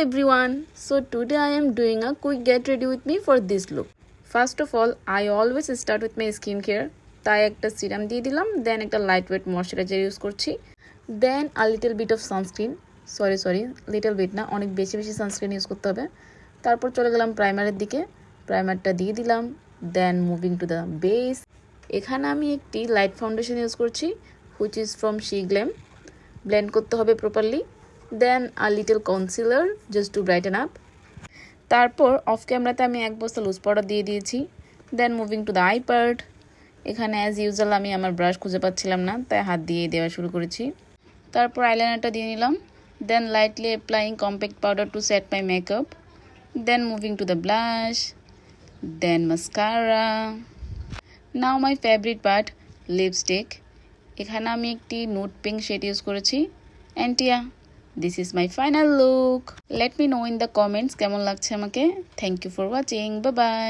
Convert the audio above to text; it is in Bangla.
everyone, so today I am doing a quick get ready with me for this look. First of all, I always start with my skincare. তাই একটা সিরাম দিয়ে দিলাম, দেন একটা লাইটওয়েট ময়শ্চারাইজার ইউজ করছি, then a little bit of sunscreen, sorry little bit না, অনেক বেশি সানস্ক্রিন ইউজ করতে হবে। তারপর চলে গেলাম প্রাইমারের দিকে, প্রাইমারটা দিয়ে দিলাম, then moving to the base. এখানে আমি একটি লাইট ফাউন্ডেশন ইউজ করছি, which is from Sheglam. Blend করতে হবে properly, then a little concealer just to brighten up. তারপর অফ ক্যামেরাতে আমি এক বস্তা লুজ পাউডার দিয়ে দিয়েছি, then moving to the eye part. এখানে অ্যাজ ইউজুয়াল আমি আমার ব্রাশ খুঁজে পাচ্ছিলাম না, তাই হাত দিয়ে দেওয়া শুরু করেছি। তারপর আইলাইনারটা দিয়ে নিলাম, then lightly applying compact powder to set my makeup, then moving to the blush, then mascara. Now my favourite part, lipstick. এখানে আমি একটি নুড পিঙ্ক শেড ইউজ করেছি। And yeah, this is my final look. Let me know in the comments কেমন লাগছে আমাকে। Thank you for watching. Bye bye.